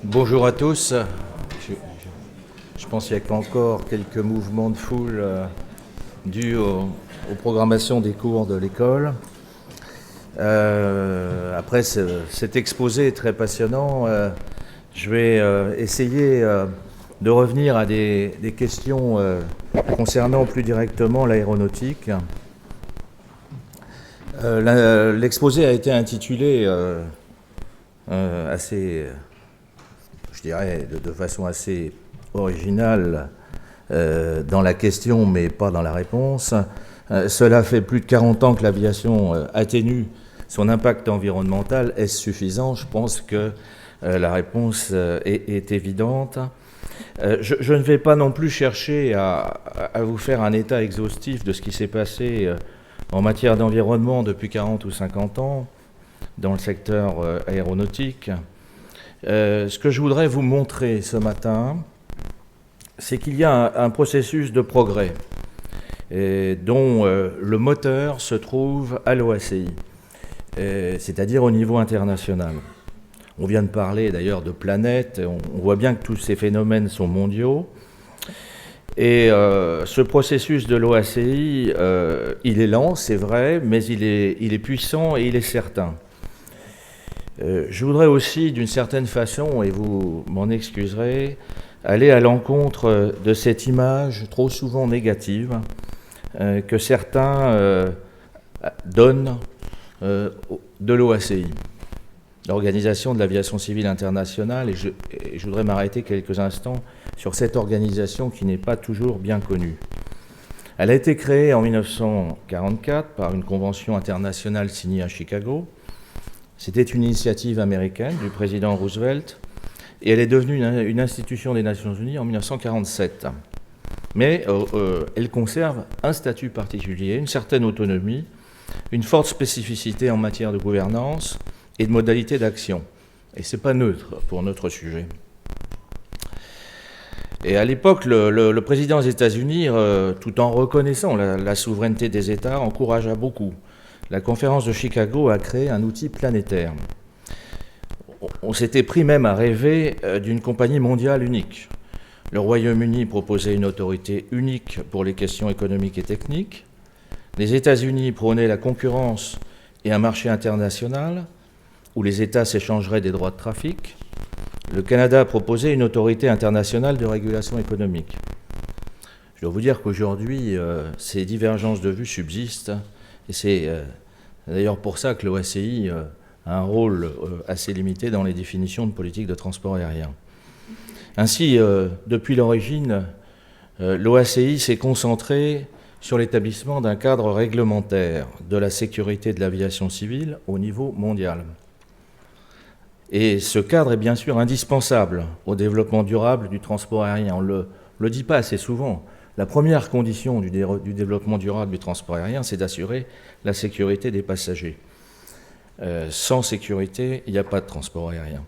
Bonjour à tous. Je pense qu'il y a encore quelques mouvements de foule dus aux programmations des cours de l'école. Après cet exposé très passionnant, je vais essayer de revenir à des questions concernant plus directement l'aéronautique. L'exposé a été intitulé assez, je dirais, de façon assez originale dans la question, mais pas dans la réponse. Cela fait plus de 40 ans que l'aviation atténue son impact environnemental. Est-ce suffisant? Je pense que la réponse est évidente. Je ne vais pas non plus chercher à vous faire un état exhaustif de ce qui s'est passé en matière d'environnement depuis 40 ou 50 ans dans le secteur aéronautique. Ce que je voudrais vous montrer ce matin, c'est qu'il y a un processus de progrès dont le moteur se trouve à l'OACI, c'est-à-dire au niveau international. On vient de parler d'ailleurs de planète, on voit bien que tous ces phénomènes sont mondiaux. Et ce processus de l'OACI, il est lent, c'est vrai, mais il est puissant et il est certain. Je voudrais aussi, d'une certaine façon, et vous m'en excuserez, aller à l'encontre de cette image trop souvent négative que certains donnent de l'OACI, l'Organisation de l'Aviation Civile Internationale, et je voudrais m'arrêter quelques instants sur cette organisation qui n'est pas toujours bien connue. Elle a été créée en 1944 par une convention internationale signée à Chicago. C'était une initiative américaine du président Roosevelt, et elle est devenue une institution des Nations Unies en 1947. Mais elle conserve un statut particulier, une certaine autonomie, une forte spécificité en matière de gouvernance et de modalités d'action. Et ce n'est pas neutre pour notre sujet. Et à l'époque, le président des États-Unis, tout en reconnaissant la souveraineté des États, encouragea beaucoup. La conférence de Chicago a créé un outil planétaire. On s'était pris même à rêver d'une compagnie mondiale unique. Le Royaume-Uni proposait une autorité unique pour les questions économiques et techniques. Les États-Unis prônaient la concurrence et un marché international où les États s'échangeraient des droits de trafic. Le Canada proposait une autorité internationale de régulation économique. Je dois vous dire qu'aujourd'hui, ces divergences de vues subsistent, et c'est d'ailleurs pour ça que l'OACI a un rôle assez limité dans les définitions de politique de transport aérien. Ainsi, depuis l'origine, l'OACI s'est concentrée sur l'établissement d'un cadre réglementaire de la sécurité de l'aviation civile au niveau mondial. Et ce cadre est bien sûr indispensable au développement durable du transport aérien. On ne le dit pas assez souvent. La première condition du développement durable du transport aérien, c'est d'assurer la sécurité des passagers. Sans sécurité, il n'y a pas de transport aérien.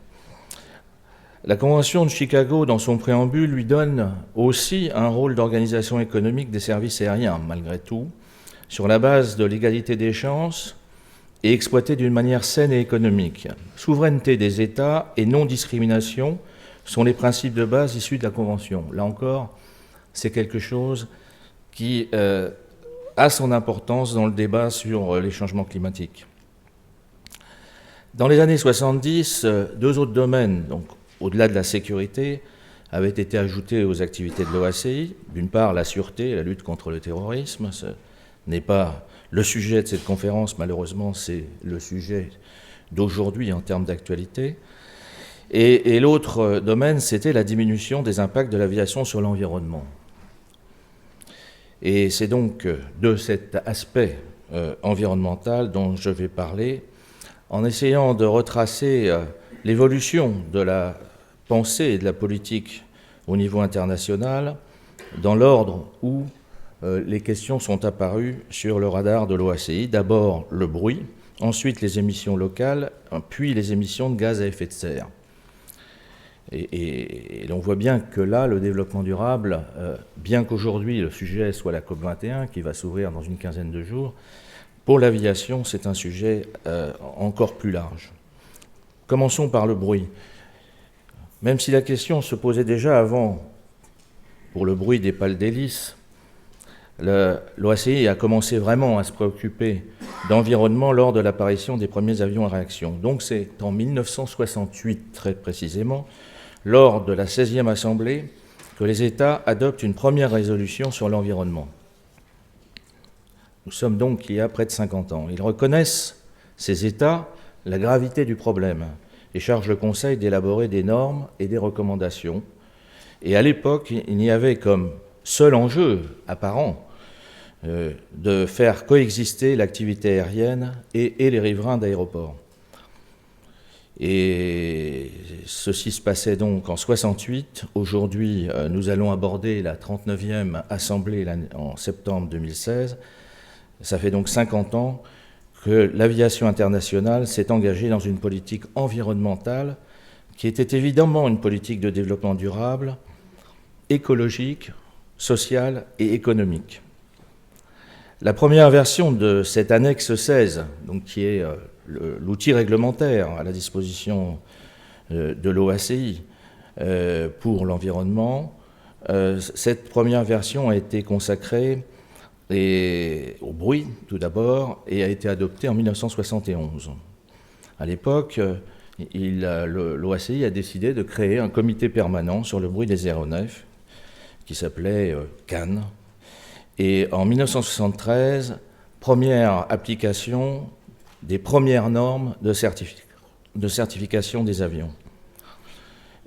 La Convention de Chicago, dans son préambule, lui donne aussi un rôle d'organisation économique des services aériens, malgré tout, sur la base de l'égalité des chances et exploitée d'une manière saine et économique. Souveraineté des États et non-discrimination sont les principes de base issus de la Convention. Là encore, c'est quelque chose qui a son importance dans le débat sur les changements climatiques. Dans les années 70, deux autres domaines, donc au-delà de la sécurité, avaient été ajoutés aux activités de l'OACI. D'une part, la sûreté, la lutte contre le terrorisme. Ce n'est pas le sujet de cette conférence, malheureusement, c'est le sujet d'aujourd'hui en termes d'actualité. Et l'autre domaine, c'était la diminution des impacts de l'aviation sur l'environnement. Et c'est donc de cet aspect environnemental dont je vais parler, en essayant de retracer l'évolution de la pensée et de la politique au niveau international, dans l'ordre où les questions sont apparues sur le radar de l'OACI. D'abord le bruit, ensuite les émissions locales, puis les émissions de gaz à effet de serre. Et l'on voit bien que là, le développement durable, bien qu'aujourd'hui le sujet soit la COP21, qui va s'ouvrir dans une quinzaine de jours, pour l'aviation, c'est un sujet encore plus large. Commençons par le bruit. Même si la question se posait déjà avant pour le bruit des pales d'hélice, l'OACI a commencé vraiment à se préoccuper d'environnement lors de l'apparition des premiers avions à réaction. Donc c'est en 1968, très précisément, lors de la 16e Assemblée, que les États adoptent une première résolution sur l'environnement. Nous sommes donc il y a près de 50 ans. Ils reconnaissent, ces États, la gravité du problème et chargent le Conseil d'élaborer des normes et des recommandations. Et à l'époque, il n'y avait comme seul enjeu apparent de faire coexister l'activité aérienne et les riverains d'aéroports. Et ceci se passait donc en 68. Aujourd'hui, nous allons aborder la 39e Assemblée en septembre 2016. Ça fait donc 50 ans que l'aviation internationale s'est engagée dans une politique environnementale qui était évidemment une politique de développement durable, écologique, sociale et économique. La première version de cette annexe 16, donc qui est l'outil réglementaire à la disposition de l'OACI pour l'environnement, cette première version a été consacrée au bruit tout d'abord et a été adoptée en 1971. À l'époque, l'OACI a décidé de créer un comité permanent sur le bruit des aéronefs qui s'appelait CAN. Et en 1973, première application des premières normes de certification des avions.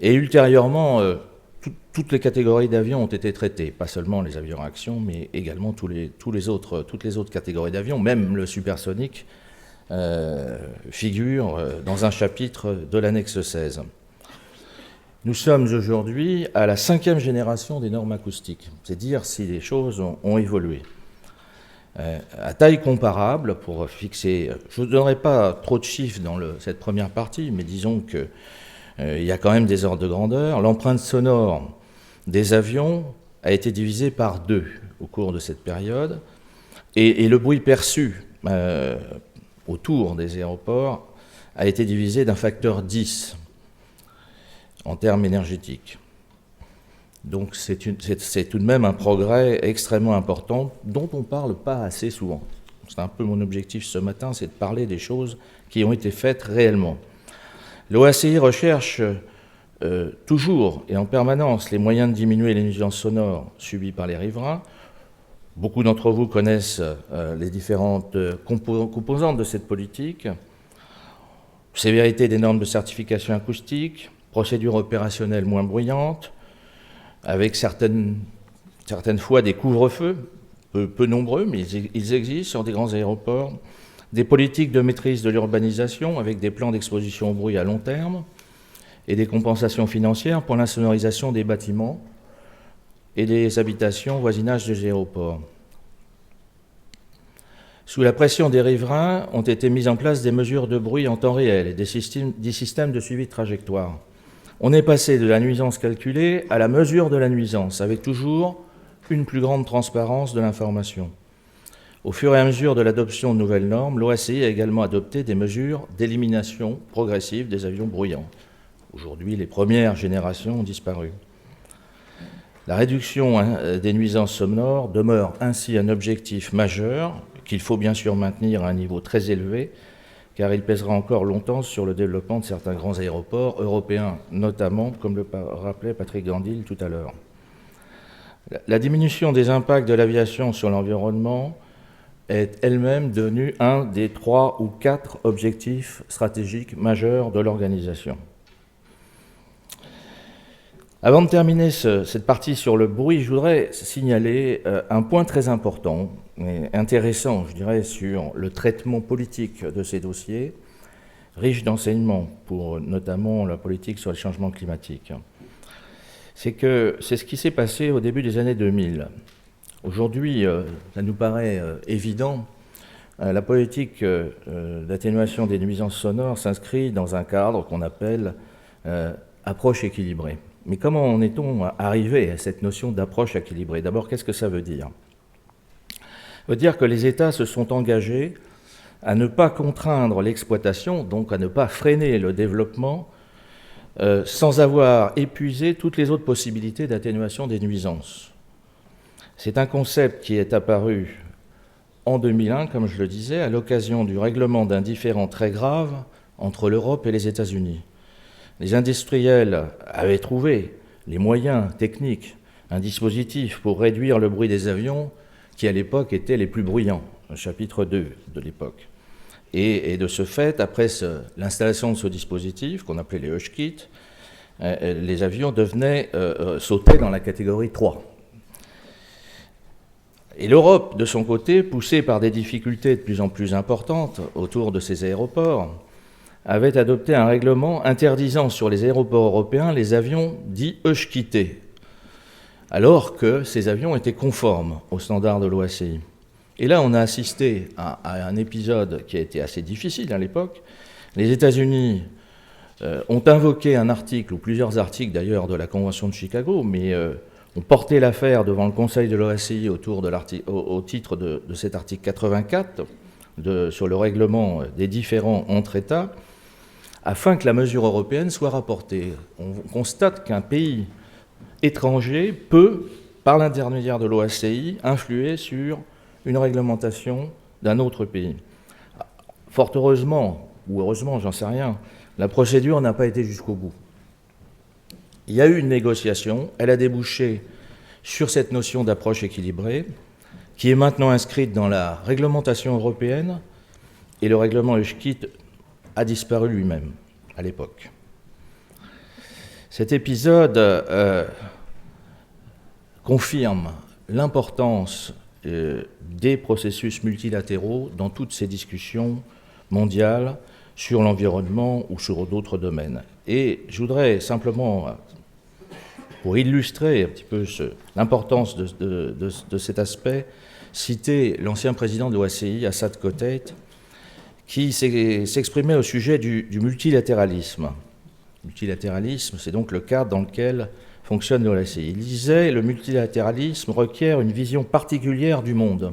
Et ultérieurement, toutes les catégories d'avions ont été traitées, pas seulement les avions à action, mais également toutes les autres catégories d'avions, même le supersonique figure dans un chapitre de l'annexe 16. Nous sommes aujourd'hui à la 5e génération des normes acoustiques, c'est dire si les choses ont évolué. À taille comparable, pour fixer, je ne donnerai pas trop de chiffres dans cette première partie, mais disons qu'il y a quand même des ordres de grandeur. L'empreinte sonore des avions a été divisée par 2 au cours de cette période, et le bruit perçu autour des aéroports a été divisé d'un facteur 10 en termes énergétiques. Donc c'est tout de même un progrès extrêmement important dont on ne parle pas assez souvent. C'est un peu mon objectif ce matin, c'est de parler des choses qui ont été faites réellement. L'OACI recherche toujours et en permanence les moyens de diminuer les nuisances sonores subies par les riverains. Beaucoup d'entre vous connaissent les différentes composantes de cette politique. Sévérité des normes de certification acoustique, procédures opérationnelles moins bruyantes, avec certaines fois des couvre-feux, peu nombreux, mais ils existent sur des grands aéroports, des politiques de maîtrise de l'urbanisation avec des plans d'exposition au bruit à long terme et des compensations financières pour l'insonorisation des bâtiments et des habitations au voisinage des aéroports. Sous la pression des riverains ont été mises en place des mesures de bruit en temps réel et des systèmes de suivi de trajectoire. On est passé de la nuisance calculée à la mesure de la nuisance, avec toujours une plus grande transparence de l'information. Au fur et à mesure de l'adoption de nouvelles normes, l'OACI a également adopté des mesures d'élimination progressive des avions bruyants. Aujourd'hui, les premières générations ont disparu. La réduction des nuisances sonores demeure ainsi un objectif majeur qu'il faut bien sûr maintenir à un niveau très élevé, car il pèsera encore longtemps sur le développement de certains grands aéroports européens, notamment, comme le rappelait Patrick Gandil tout à l'heure. La diminution des impacts de l'aviation sur l'environnement est elle-même devenue un des 3 ou 4 objectifs stratégiques majeurs de l'organisation. Avant de terminer cette partie sur le bruit, je voudrais signaler un point très important et intéressant, je dirais, sur le traitement politique de ces dossiers, riche d'enseignements pour notamment la politique sur les changements climatiques. C'est ce qui s'est passé au début des années 2000. Aujourd'hui, ça nous paraît évident, la politique d'atténuation des nuisances sonores s'inscrit dans un cadre qu'on appelle approche équilibrée. Mais comment en est-on arrivé à cette notion d'approche équilibrée? D'abord, qu'est-ce que ça veut dire? Ça veut dire que les États se sont engagés à ne pas contraindre l'exploitation, donc à ne pas freiner le développement sans avoir épuisé toutes les autres possibilités d'atténuation des nuisances. C'est un concept qui est apparu en 2001, comme je le disais, à l'occasion du règlement d'un différend très grave entre l'Europe et les États-Unis. Les industriels avaient trouvé les moyens techniques, un dispositif pour réduire le bruit des avions qui, à l'époque, étaient les plus bruyants, le chapitre 2 de l'époque. Et de ce fait, après l'installation de ce dispositif, qu'on appelait les Hush-Kits, les avions sautaient dans la catégorie 3. Et l'Europe, de son côté, poussée par des difficultés de plus en plus importantes autour de ses aéroports, avait adopté un règlement interdisant sur les aéroports européens les avions dits Hush-Kités, alors que ces avions étaient conformes aux standards de l'OACI. Et là, on a assisté à un épisode qui a été assez difficile à l'époque. Les États-Unis ont invoqué un article, ou plusieurs articles d'ailleurs, de la Convention de Chicago, mais ont porté l'affaire devant le Conseil de l'OACI au titre de cet article 84 sur le règlement des différends entre États, afin que la mesure européenne soit rapportée. On constate qu'un pays étranger peut, par l'intermédiaire de l'OACI, influer sur une réglementation d'un autre pays. Fort heureusement, ou heureusement, j'en sais rien, la procédure n'a pas été jusqu'au bout. Il y a eu une négociation, elle a débouché sur cette notion d'approche équilibrée, qui est maintenant inscrite dans la réglementation européenne, et le règlement Hush-Kit a disparu lui-même à l'époque. Cet épisode confirme l'importance des processus multilatéraux dans toutes ces discussions mondiales sur l'environnement ou sur d'autres domaines. Et je voudrais simplement, pour illustrer un petit peu l'importance de cet aspect, citer l'ancien président de l'OACI, Assad Kotait, qui s'exprimait au sujet du multilatéralisme. Le multilatéralisme, c'est donc le cadre dans lequel fonctionne l'OACI. Il disait « Le multilatéralisme requiert une vision particulière du monde.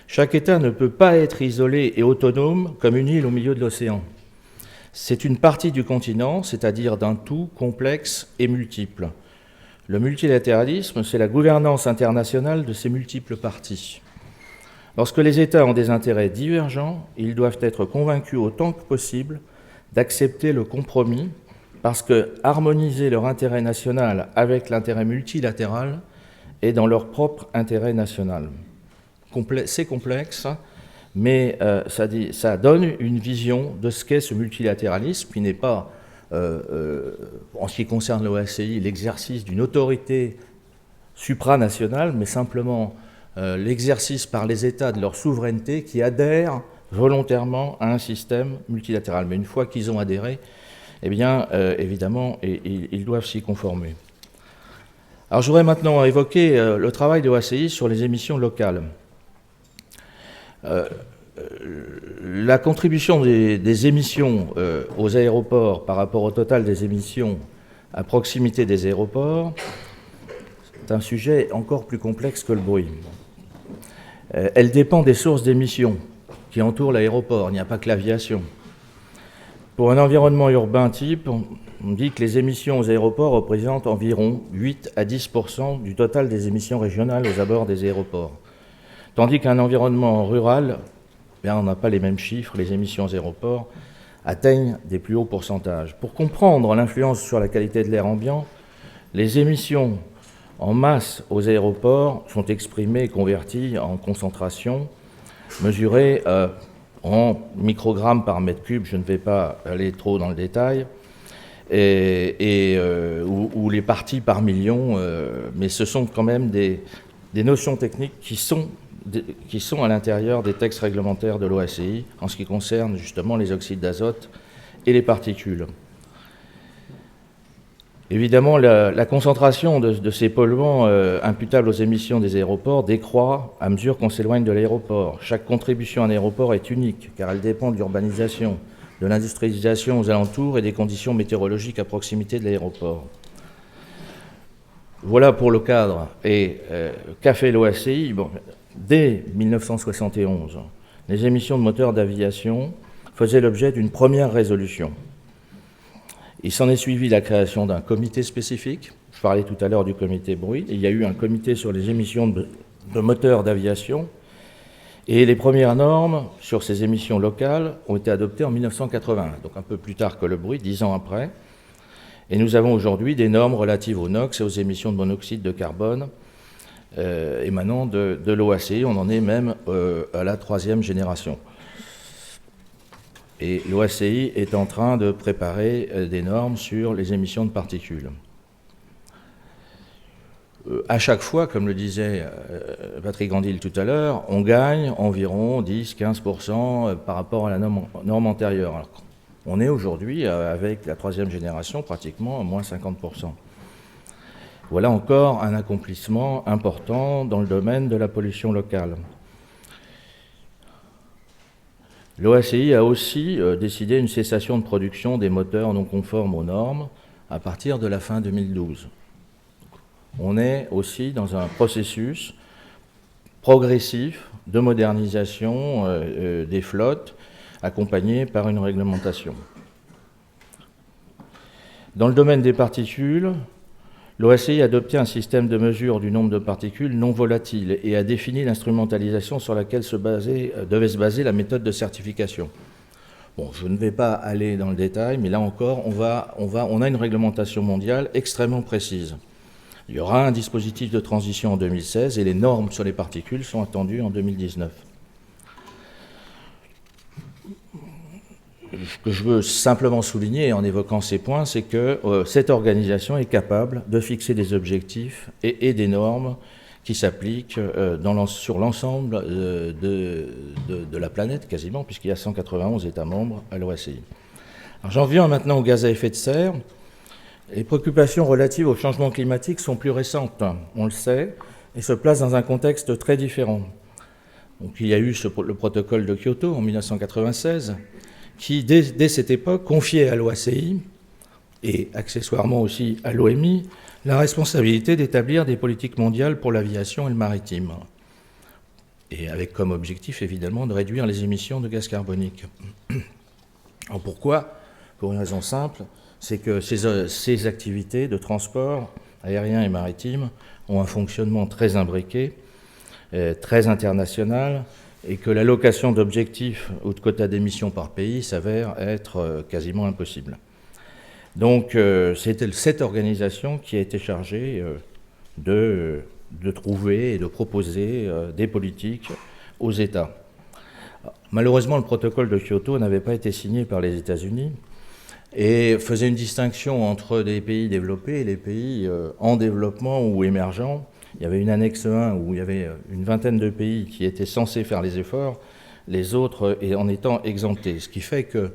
Chaque État ne peut pas être isolé et autonome comme une île au milieu de l'océan. C'est une partie du continent, c'est-à-dire d'un tout complexe et multiple. Le multilatéralisme, c'est la gouvernance internationale de ces multiples parties. Lorsque les États ont des intérêts divergents, ils doivent être convaincus autant que possible d'accepter le compromis, parce que harmoniser leur intérêt national avec l'intérêt multilatéral est dans leur propre intérêt national. C'est complexe, mais ça donne une vision de ce qu'est ce multilatéralisme, qui n'est pas, en ce qui concerne l'OACI, l'exercice d'une autorité supranationale, mais simplement l'exercice par les États de leur souveraineté qui adhèrent volontairement à un système multilatéral. Mais une fois qu'ils ont adhéré, eh bien, évidemment, ils doivent s'y conformer. Alors, je voudrais maintenant évoquer le travail de l'OACI sur les émissions locales. La contribution des émissions aux aéroports par rapport au total des émissions à proximité des aéroports, c'est un sujet encore plus complexe que le bruit. Elle dépend des sources d'émissions qui entourent l'aéroport, il n'y a pas que l'aviation. Pour un environnement urbain type, on dit que les émissions aux aéroports représentent environ 8 à 10% du total des émissions régionales aux abords des aéroports. Tandis qu'un environnement rural, bien, on n'a pas les mêmes chiffres, les émissions aux aéroports atteignent des plus hauts pourcentages. Pour comprendre l'influence sur la qualité de l'air ambiant, les émissions en masse aux aéroports sont exprimées et converties en concentration, mesurées en microgrammes par mètre cube, je ne vais pas aller trop dans le détail, ou les parties par million, mais ce sont quand même des notions techniques qui sont à l'intérieur des textes réglementaires de l'OACI en ce qui concerne justement les oxydes d'azote et les particules. Évidemment, la concentration de ces polluants imputables aux émissions des aéroports décroît à mesure qu'on s'éloigne de l'aéroport. Chaque contribution à un aéroport est unique, car elle dépend de l'urbanisation, de l'industrialisation aux alentours et des conditions météorologiques à proximité de l'aéroport. Voilà pour le cadre. Et qu'a fait l'OACI ? Dès 1971, les émissions de moteurs d'aviation faisaient l'objet d'une première résolution. Il s'en est suivi la création d'un comité spécifique. Je parlais tout à l'heure du comité bruit. Il y a eu un comité sur les émissions de moteurs d'aviation. Et les premières normes sur ces émissions locales ont été adoptées en 1981, donc un peu plus tard que le bruit, 10 ans après. Et nous avons aujourd'hui des normes relatives aux NOx et aux émissions de monoxyde de carbone émanant de l'OACI. On en est même à la 3e génération. Et l'OACI est en train de préparer des normes sur les émissions de particules. À chaque fois, comme le disait Patrick Gandil tout à l'heure, on gagne environ 10-15% par rapport à la norme antérieure. Alors, on est aujourd'hui, avec la 3e génération, pratiquement à moins 50%. Voilà encore un accomplissement important dans le domaine de la pollution locale. L'OACI a aussi décidé une cessation de production des moteurs non conformes aux normes à partir de la fin 2012. On est aussi dans un processus progressif de modernisation des flottes accompagné par une réglementation. Dans le domaine des particules, l'OACI a adopté un système de mesure du nombre de particules non volatiles et a défini l'instrumentalisation sur laquelle devait se baser la méthode de certification. Bon, je ne vais pas aller dans le détail, mais là encore, on a une réglementation mondiale extrêmement précise. Il y aura un dispositif de transition en 2016 et les normes sur les particules sont attendues en 2019. Ce que je veux simplement souligner en évoquant ces points, c'est que cette organisation est capable de fixer des objectifs et des normes qui s'appliquent sur l'ensemble de la planète quasiment, puisqu'il y a 191 États membres à l'OACI. Alors j'en viens maintenant aux gaz à effet de serre. Les préoccupations relatives au changement climatique sont plus récentes, on le sait, et se placent dans un contexte très différent. Donc, il y a eu le protocole de Kyoto en 1996, qui, dès cette époque, confiait à l'OACI et accessoirement aussi à l'OMI la responsabilité d'établir des politiques mondiales pour l'aviation et le maritime, et avec comme objectif, évidemment, de réduire les émissions de gaz carbonique. Alors pourquoi ? Pour une raison simple, c'est que ces activités de transport aérien et maritime ont un fonctionnement très imbriqué, très international, et que l'allocation d'objectifs ou de quotas d'émissions par pays s'avère être quasiment impossible. Donc c'était cette organisation qui a été chargée de trouver et de proposer des politiques aux États. Malheureusement, le protocole de Kyoto n'avait pas été signé par les États-Unis, et faisait une distinction entre les pays développés et les pays en développement ou émergents. Il y avait une annexe 1 où il y avait une vingtaine de pays qui étaient censés faire les efforts, les autres en étant exemptés. Ce qui fait que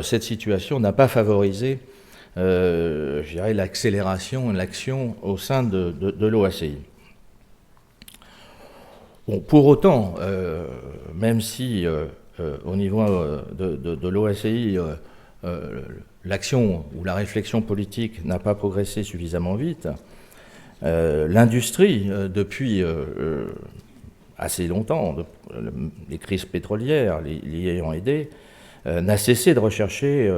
cette situation n'a pas favorisé, je dirais, l'accélération et l'action au sein de l'OACI. Bon, pour autant, même si au niveau de l'OACI, l'action ou la réflexion politique n'a pas progressé suffisamment vite, l'industrie, depuis assez longtemps, les crises pétrolières l'y ayant aidé, n'a cessé de rechercher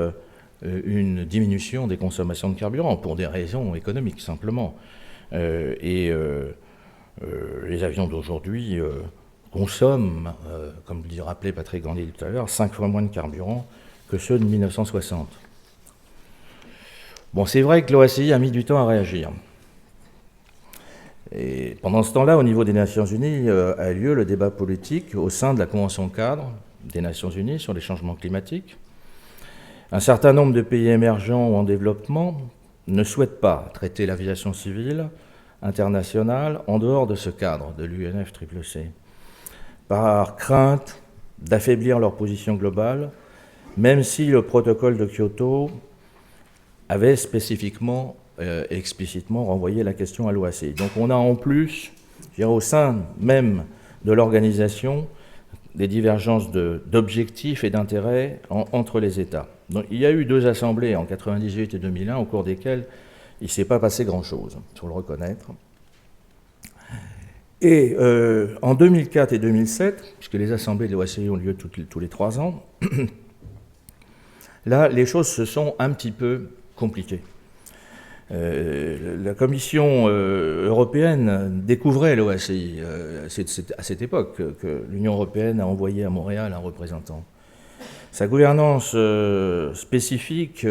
une diminution des consommations de carburant pour des raisons économiques simplement. Les avions d'aujourd'hui consomment, comme le rappelait Patrick Gandil tout à l'heure, 5 fois moins de carburant que ceux de 1960. Bon, c'est vrai que l'OACI a mis du temps à réagir. Et pendant ce temps-là, au niveau des Nations Unies, a lieu le débat politique au sein de la Convention cadre des Nations Unies sur les changements climatiques. Un certain nombre de pays émergents ou en développement ne souhaitent pas traiter l'aviation civile internationale en dehors de ce cadre de l'UNFCCC, par crainte d'affaiblir leur position globale, même si le protocole de Kyoto avait spécifiquement et explicitement renvoyé la question à l'OACI. Donc on a en plus, je dirais, au sein même de l'organisation, des divergences d'objectifs et d'intérêts entre les États. Donc il y a eu 2 assemblées en 1998 et 2001 au cours desquelles il ne s'est pas passé grand-chose, il faut le reconnaître. Et en 2004 et 2007, puisque les assemblées de l'OACI ont lieu tous les 3 ans, là, les choses se sont un petit peu compliqué. La Commission européenne découvrait l'OACI. C'est à cette époque que l'Union européenne a envoyé à Montréal un représentant. Sa gouvernance spécifique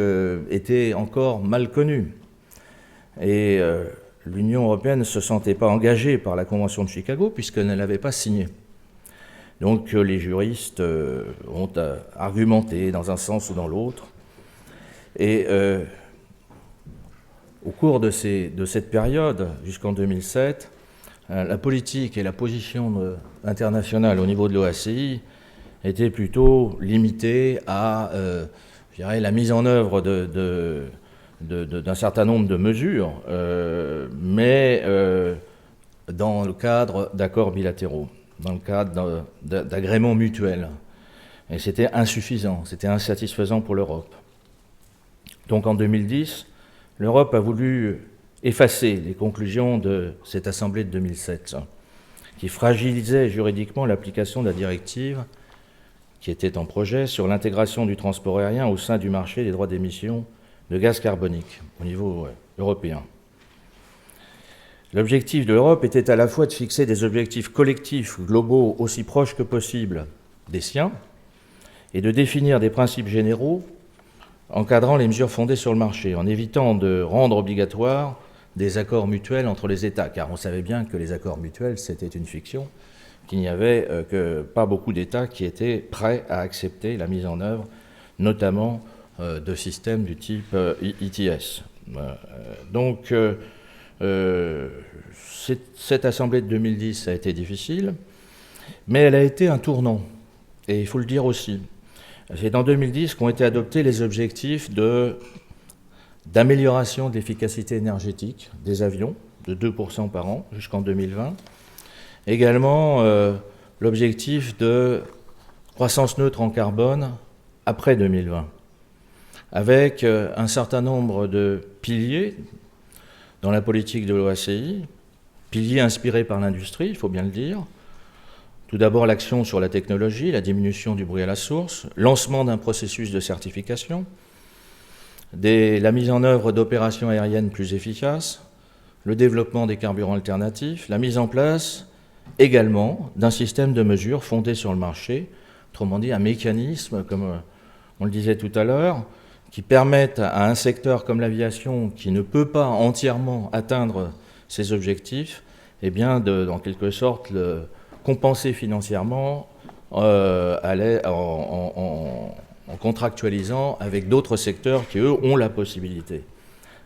était encore mal connue. Et l'Union européenne ne se sentait pas engagée par la Convention de Chicago puisqu'elle ne l'avait pas signée. Donc les juristes ont argumenté dans un sens ou dans l'autre. Et au cours de cette période, jusqu'en 2007, la politique et la position internationale au niveau de l'OACI étaient plutôt limitées à je dirais, la mise en œuvre d'un certain nombre de mesures, mais dans le cadre d'accords bilatéraux, dans le cadre d'agréments mutuels. Et c'était insuffisant, c'était insatisfaisant pour l'Europe. Donc en 2010, l'Europe a voulu effacer les conclusions de cette Assemblée de 2007, qui fragilisait juridiquement l'application de la directive qui était en projet sur l'intégration du transport aérien au sein du marché des droits d'émission de gaz carbonique au niveau européen. L'objectif de l'Europe était à la fois de fixer des objectifs collectifs globaux aussi proches que possible des siens et de définir des principes généraux encadrant les mesures fondées sur le marché, en évitant de rendre obligatoire des accords mutuels entre les États, car on savait bien que les accords mutuels, c'était une fiction, qu'il n'y avait que pas beaucoup d'États qui étaient prêts à accepter la mise en œuvre, notamment de systèmes du type ETS. Donc, cette assemblée de 2010 a été difficile, mais elle a été un tournant, et il faut le dire aussi. C'est en 2010 qu'ont été adoptés les objectifs d'amélioration de l'efficacité énergétique des avions, de 2% par an jusqu'en 2020. Également, l'objectif de croissance neutre en carbone après 2020, avec un certain nombre de piliers dans la politique de l'OACI, piliers inspirés par l'industrie, il faut bien le dire. Tout d'abord, l'action sur la technologie, la diminution du bruit à la source, lancement d'un processus de certification, la mise en œuvre d'opérations aériennes plus efficaces, le développement des carburants alternatifs, la mise en place également d'un système de mesures fondé sur le marché, autrement dit un mécanisme, comme on le disait tout à l'heure, qui permette à un secteur comme l'aviation qui ne peut pas entièrement atteindre ses objectifs, eh bien en quelque sorte compenser financièrement en contractualisant avec d'autres secteurs qui, eux, ont la possibilité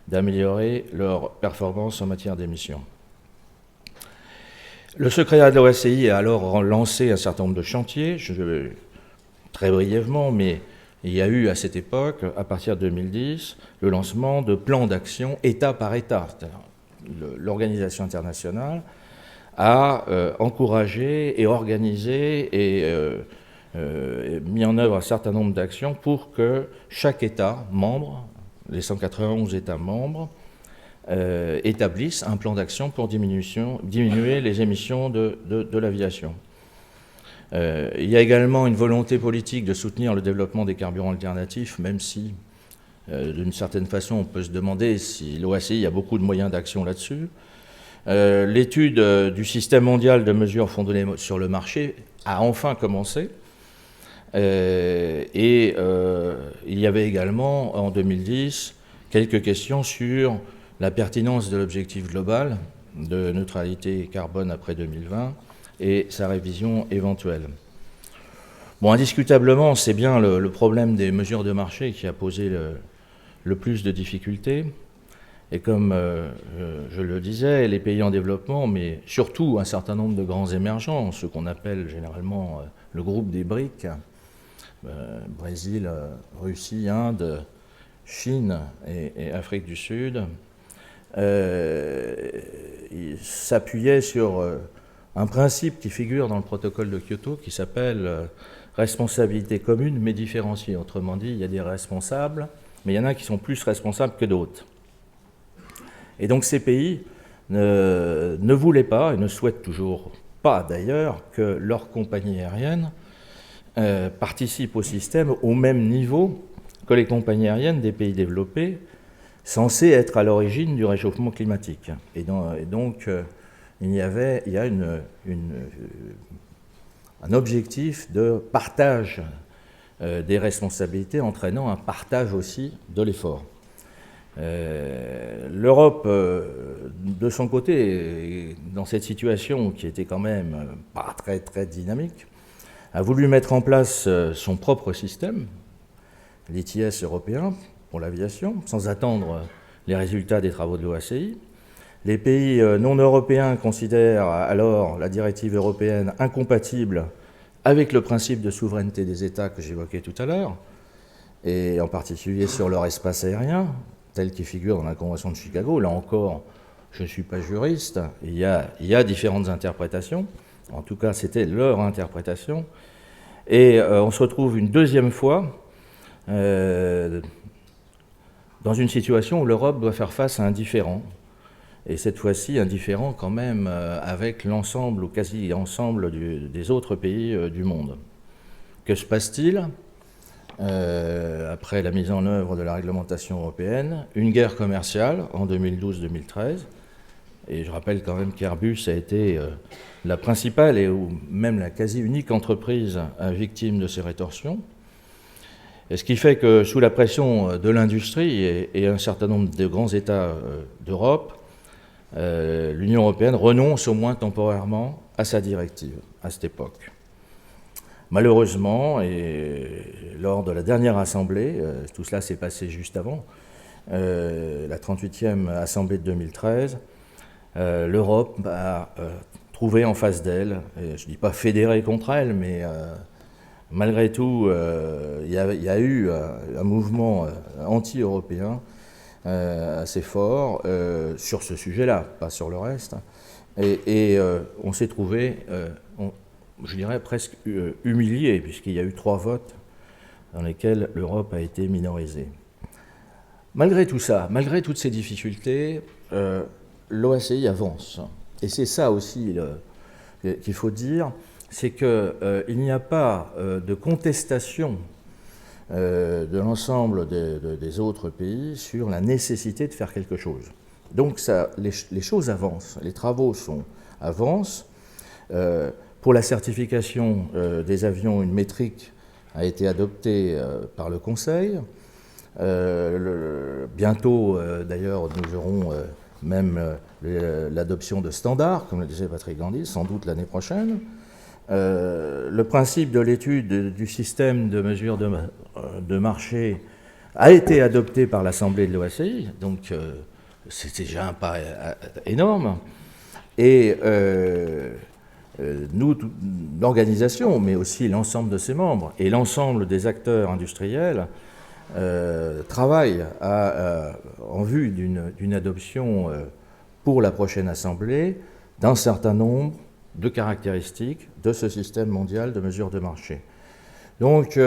d'améliorer leur performance en matière d'émissions. Le secrétariat de l'OACI a alors lancé un certain nombre de chantiers, très brièvement, mais il y a eu à cette époque, à partir de 2010, le lancement de plans d'action État par État. L'organisation internationale a encouragé et organisé et mis en œuvre un certain nombre d'actions pour que chaque État membre, les 191 États membres, établissent un plan d'action pour diminuer les émissions de l'aviation. Il y a également une volonté politique de soutenir le développement des carburants alternatifs, même si, d'une certaine façon, on peut se demander si l'OACI a beaucoup de moyens d'action là-dessus. L'étude du système mondial de mesures fondées sur le marché a enfin commencé. Et il y avait également, en 2010, quelques questions sur la pertinence de l'objectif global de neutralité carbone après 2020 et sa révision éventuelle. Bon, indiscutablement, c'est bien le problème des mesures de marché qui a posé le plus de difficultés. Et comme je le disais, les pays en développement, mais surtout un certain nombre de grands émergents, ce qu'on appelle généralement le groupe des BRIC, Brésil, Russie, Inde, Chine et Afrique du Sud, s'appuyaient sur un principe qui figure dans le protocole de Kyoto qui s'appelle responsabilité commune mais différenciée. Autrement dit, il y a des responsables, mais il y en a qui sont plus responsables que d'autres. Et donc ces pays ne voulaient pas, et ne souhaitent toujours pas d'ailleurs, que leurs compagnies aériennes participent au système au même niveau que les compagnies aériennes des pays développés, censés être à l'origine du réchauffement climatique. Et donc, il y a un objectif de partage des responsabilités, entraînant un partage aussi de l'effort. L'Europe, de son côté, dans cette situation qui était quand même pas très, très dynamique, a voulu mettre en place son propre système, l'ETS européen pour l'aviation, sans attendre les résultats des travaux de l'OACI. Les pays non européens considèrent alors la directive européenne incompatible avec le principe de souveraineté des États que j'évoquais tout à l'heure, et en particulier sur leur espace aérien, tel qu'il figure dans la Convention de Chicago. Là encore, je ne suis pas juriste, il y a différentes interprétations, en tout cas c'était leur interprétation, et on se retrouve une deuxième fois dans une situation où l'Europe doit faire face à un différend, et cette fois-ci un différend quand même avec l'ensemble ou quasi-ensemble des autres pays du monde. Que se passe-t-il après la mise en œuvre de la réglementation européenne? Une guerre commerciale en 2012-2013, et je rappelle quand même qu'Airbus a été la principale et même la quasi-unique entreprise victime de ces rétorsions. Et ce qui fait que sous la pression de l'industrie et un certain nombre de grands États d'Europe, l'Union européenne renonce au moins temporairement à sa directive à cette époque. Malheureusement, et lors de la dernière assemblée, tout cela s'est passé juste avant, la 38e assemblée de 2013, l'Europe a trouvé en face d'elle, je ne dis pas fédérée contre elle, mais malgré tout, il y a eu un mouvement anti-européen assez fort sur ce sujet-là, pas sur le reste. Et on s'est trouvé, je dirais presque humilié, puisqu'il y a eu 3 votes dans lesquels l'Europe a été minorisée. Malgré tout ça, malgré toutes ces difficultés, l'OACI avance. Et c'est ça aussi qu'il faut dire, c'est qu'il n'y a pas de contestation de l'ensemble des autres pays sur la nécessité de faire quelque chose. Donc les choses avancent, les travaux avancent. Pour la certification des avions, une métrique a été adoptée par le Conseil. Bientôt, d'ailleurs, nous aurons même l'adoption de standards, comme le disait Patrick Gandhi, sans doute l'année prochaine. Le principe de l'étude du système de mesure de marché a été adopté par l'Assemblée de l'OACI, donc c'est déjà un pas énorme. Et nous, l'organisation, mais aussi l'ensemble de ses membres et l'ensemble des acteurs industriels travaillent en vue d'une adoption pour la prochaine Assemblée d'un certain nombre de caractéristiques de ce système mondial de mesure de marché. Donc,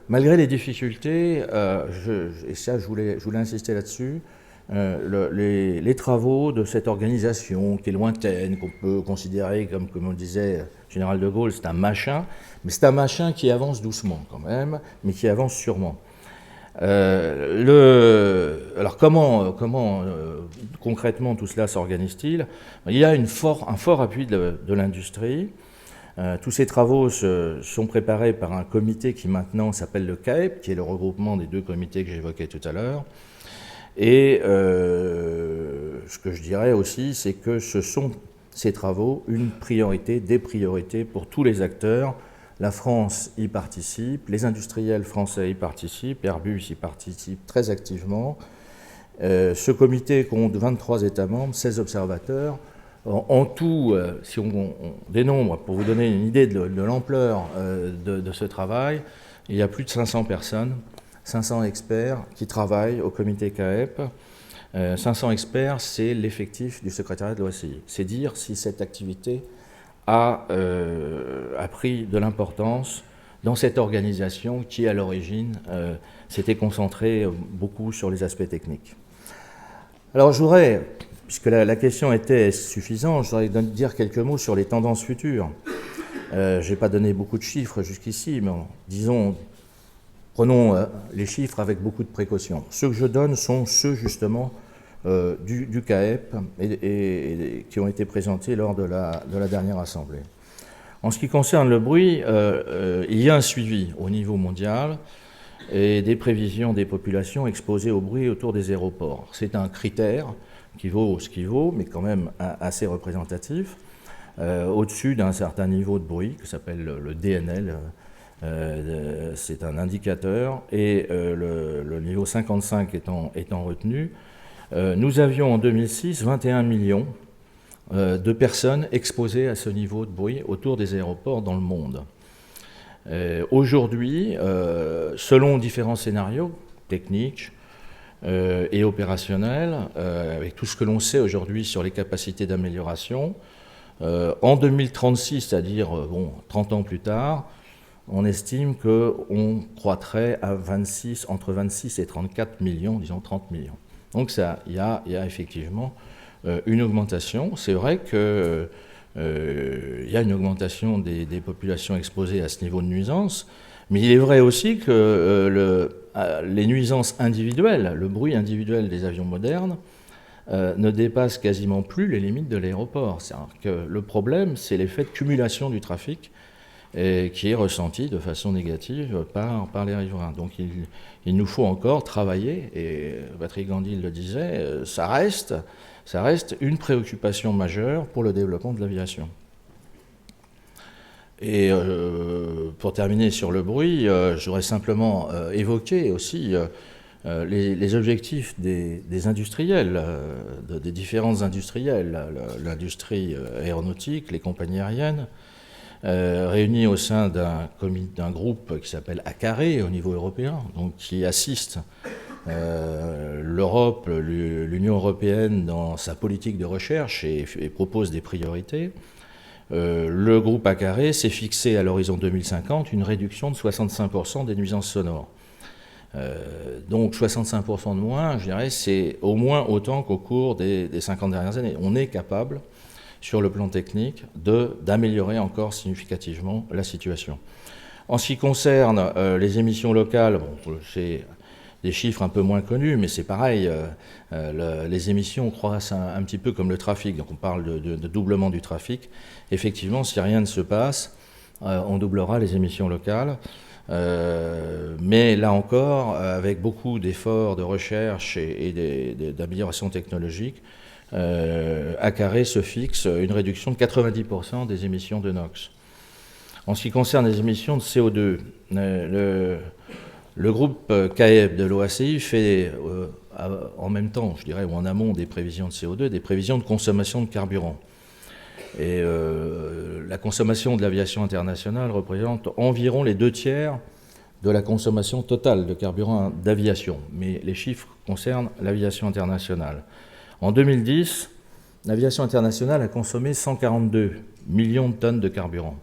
malgré les difficultés, et ça je voulais insister là-dessus, les travaux de cette organisation qui est lointaine, qu'on peut considérer comme on disait le général de Gaulle, c'est un machin, mais c'est un machin qui avance doucement quand même, mais qui avance sûrement. Alors comment concrètement tout cela s'organise-t-il? Il y a un fort appui de l'industrie. Tous ces travaux sont préparés par un comité qui maintenant s'appelle le CAEP, qui est le regroupement des 2 comités que j'évoquais tout à l'heure. Et ce que je dirais aussi, c'est que ce sont ces travaux une priorité, des priorités pour tous les acteurs. La France y participe, les industriels français y participent, Airbus y participe très activement. Ce comité compte 23 États membres, 16 observateurs. En tout, si on dénombre, pour vous donner une idée de l'ampleur de ce travail, il y a plus de 500 personnes, 500 experts qui travaillent au comité CAEP. 500 experts, c'est l'effectif du secrétariat de l'OACI. C'est dire si cette activité a pris de l'importance dans cette organisation qui, à l'origine, s'était concentrée beaucoup sur les aspects techniques. Alors, je voudrais, puisque la question était suffisante, je voudrais dire quelques mots sur les tendances futures. Je n'ai pas donné beaucoup de chiffres jusqu'ici, mais disons Prenons les chiffres avec beaucoup de précaution. Ceux que je donne sont ceux justement du CAEP et qui ont été présentés lors de la dernière assemblée. En ce qui concerne le bruit, il y a un suivi au niveau mondial et des prévisions des populations exposées au bruit autour des aéroports. C'est un critère qui vaut ce qu'il vaut, mais quand même assez représentatif, au-dessus d'un certain niveau de bruit, qui s'appelle le DNL, c'est un indicateur, et le niveau 55 étant retenu, nous avions en 2006 21 millions de personnes exposées à ce niveau de bruit autour des aéroports dans le monde. Aujourd'hui, selon différents scénarios techniques et opérationnels, avec tout ce que l'on sait aujourd'hui sur les capacités d'amélioration, en 2036, c'est-à-dire 30 ans plus tard, on estime qu'on croîtrait à entre 26 et 34 millions, disons 30 millions. Donc il y a effectivement une augmentation. C'est vrai qu'il y a une augmentation des populations exposées à ce niveau de nuisance, mais il est vrai aussi que les nuisances individuelles, le bruit individuel des avions modernes, ne dépasse quasiment plus les limites de l'aéroport. C'est-à-dire que le problème, c'est l'effet de cumulation du trafic qui est ressenti de façon négative par les riverains. Donc il nous faut encore travailler, et Patrick Gandil le disait, ça reste une préoccupation majeure pour le développement de l'aviation. Et pour terminer sur le bruit, je voudrais simplement évoquer aussi les objectifs des industriels, des différents industriels, l'industrie aéronautique, les compagnies aériennes, réunis au sein d'un groupe qui s'appelle ACARE au niveau européen, donc qui assiste l'Europe, l'Union européenne dans sa politique de recherche et propose des priorités. Le groupe ACARE s'est fixé à l'horizon 2050 une réduction de 65% des nuisances sonores. Donc 65% de moins, je dirais, c'est au moins autant qu'au cours des 50 dernières années. On est capable, sur le plan technique, d'améliorer encore significativement la situation. En ce qui concerne les émissions locales, c'est des chiffres un peu moins connus, mais c'est pareil, les émissions croissent un petit peu comme le trafic, donc on parle de doublement du trafic. Effectivement, si rien ne se passe, on doublera les émissions locales. Mais là encore, avec beaucoup d'efforts de recherche et d'amélioration technologique, ACARE se fixe une réduction de 90% des émissions de NOx. En ce qui concerne les émissions de CO2, le groupe CAEP de l'OACI fait en même temps, je dirais, ou en amont des prévisions de CO2, des prévisions de consommation de carburant. Et la consommation de l'aviation internationale représente environ les 2/3 de la consommation totale de carburant d'aviation. Mais les chiffres concernent l'aviation internationale. En 2010, l'aviation internationale a consommé 142 millions de tonnes de carburant.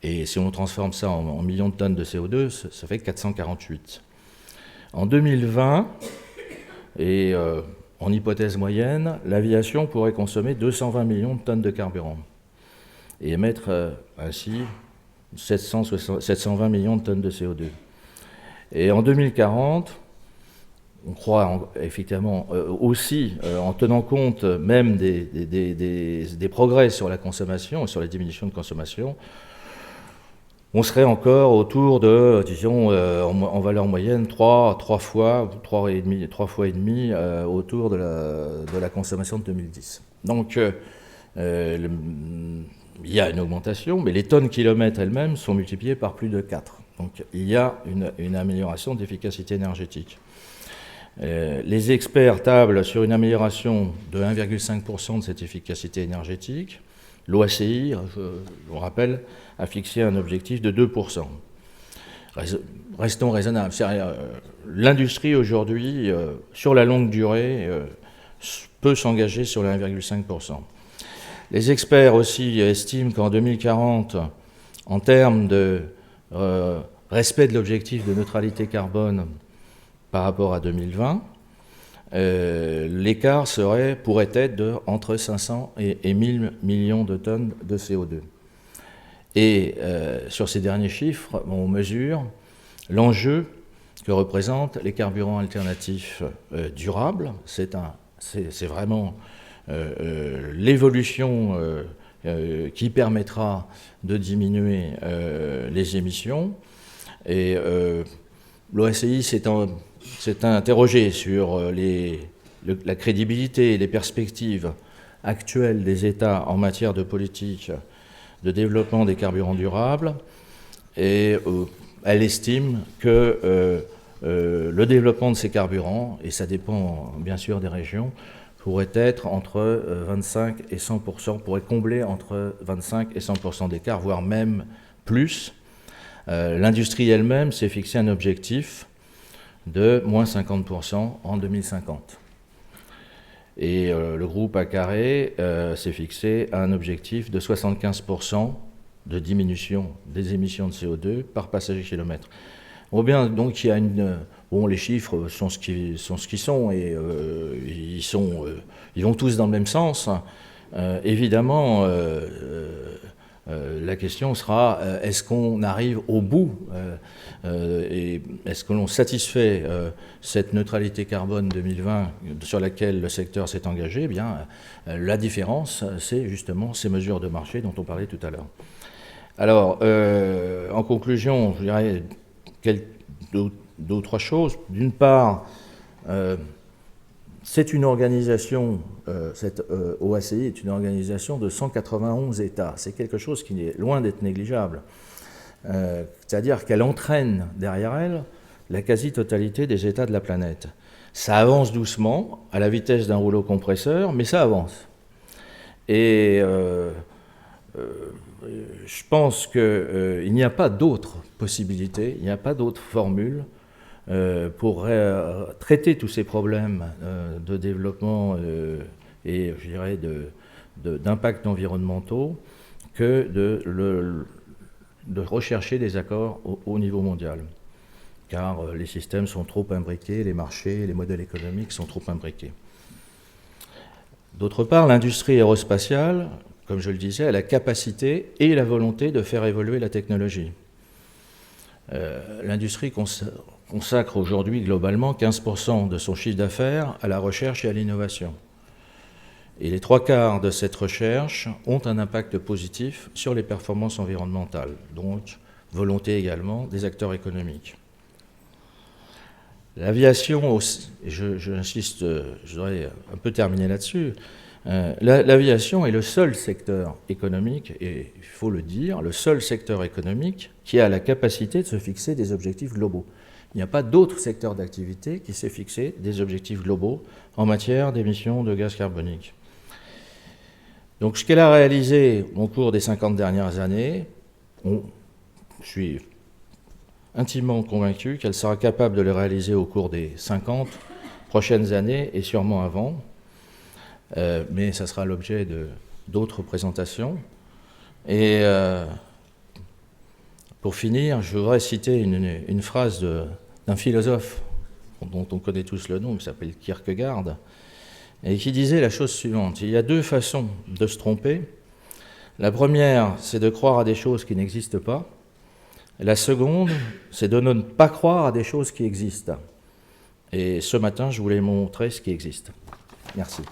Et si on transforme ça en millions de tonnes de CO2, ça fait 448. En 2020, et en hypothèse moyenne, l'aviation pourrait consommer 220 millions de tonnes de carburant et émettre ainsi 720 millions de tonnes de CO2. Et en 2040, on croit effectivement aussi, en tenant compte même des progrès sur la consommation et sur la diminution de consommation, on serait encore autour de, disons, en valeur moyenne, 3 fois et demi autour de la consommation de 2010. Donc, il y a une augmentation, mais les tonnes kilomètres elles-mêmes sont multipliées par plus de 4. Donc, il y a une amélioration d'efficacité énergétique. Les experts tablent sur une amélioration de 1,5% de cette efficacité énergétique. L'OACI, je vous rappelle, a fixé un objectif de 2%. Restons raisonnables. L'industrie aujourd'hui, sur la longue durée, peut s'engager sur le 1,5%. Les experts aussi estiment qu'en 2040, en termes de respect de l'objectif de neutralité carbone par rapport à 2020, l'écart pourrait être entre 500 et 1000 millions de tonnes de CO2. Et sur ces derniers chiffres, on mesure l'enjeu que représentent les carburants alternatifs durables. C'est vraiment l'évolution qui permettra de diminuer les émissions. Et l'OACI s'est interrogé sur la crédibilité et les perspectives actuelles des États en matière de politique de développement des carburants durables, et elle estime que le développement de ces carburants, et ça dépend bien sûr des régions, pourrait être entre 25 et 100%, pourrait combler entre 25 et 100% d'écart, voire même plus. L'industrie elle-même s'est fixé un objectif de moins 50% en 2050. Et le groupe Acaré s'est fixé un objectif de 75% de diminution des émissions de CO2 par passager kilomètre. On voit bien donc qu'il y a bon, les chiffres sont ce qu'ils sont, et ils vont tous dans le même sens. Évidemment, la question sera, est-ce qu'on arrive au bout et est-ce que l'on satisfait cette neutralité carbone 2020 sur laquelle le secteur s'est engagé? Eh bien, la différence, c'est justement ces mesures de marché dont on parlait tout à l'heure. Alors, en conclusion, je dirais deux ou trois choses. D'une part, c'est une organisation, cette OACI est une organisation de 191 États. C'est quelque chose qui est loin d'être négligeable. C'est-à-dire qu'elle entraîne derrière elle la quasi-totalité des États de la planète. Ça avance doucement, à la vitesse d'un rouleau compresseur, mais ça avance. Et je pense qu'il n'y a pas d'autre possibilité, il n'y a pas d'autre formule pour traiter tous ces problèmes de développement et, je dirais, d'impact environnementaux que de rechercher des accords au niveau mondial. Car les systèmes sont trop imbriqués, les marchés, les modèles économiques sont trop imbriqués. D'autre part, l'industrie aérospatiale, comme je le disais, a la capacité et la volonté de faire évoluer la technologie. L'industrie consacre aujourd'hui globalement 15% de son chiffre d'affaires à la recherche et à l'innovation. Et les 3/4 de cette recherche ont un impact positif sur les performances environnementales, donc volonté également des acteurs économiques. L'aviation, j'insiste, je voudrais un peu terminer là-dessus, l'aviation est le seul secteur économique, et il faut le dire, le seul secteur économique qui a la capacité de se fixer des objectifs globaux. Il n'y a pas d'autre secteur d'activité qui s'est fixé des objectifs globaux en matière d'émissions de gaz carbonique. Donc ce qu'elle a réalisé au cours des 50 dernières années, je suis intimement convaincu qu'elle sera capable de le réaliser au cours des 50 prochaines années et sûrement avant. Mais ça sera l'objet d'autres présentations. Et pour finir, je voudrais citer une phrase d'un philosophe dont on connaît tous le nom, qui s'appelle Kierkegaard, et qui disait la chose suivante: il y a deux façons de se tromper. La première, c'est de croire à des choses qui n'existent pas. Et la seconde, c'est de ne pas croire à des choses qui existent. Et ce matin, je voulais montrer ce qui existe. Merci.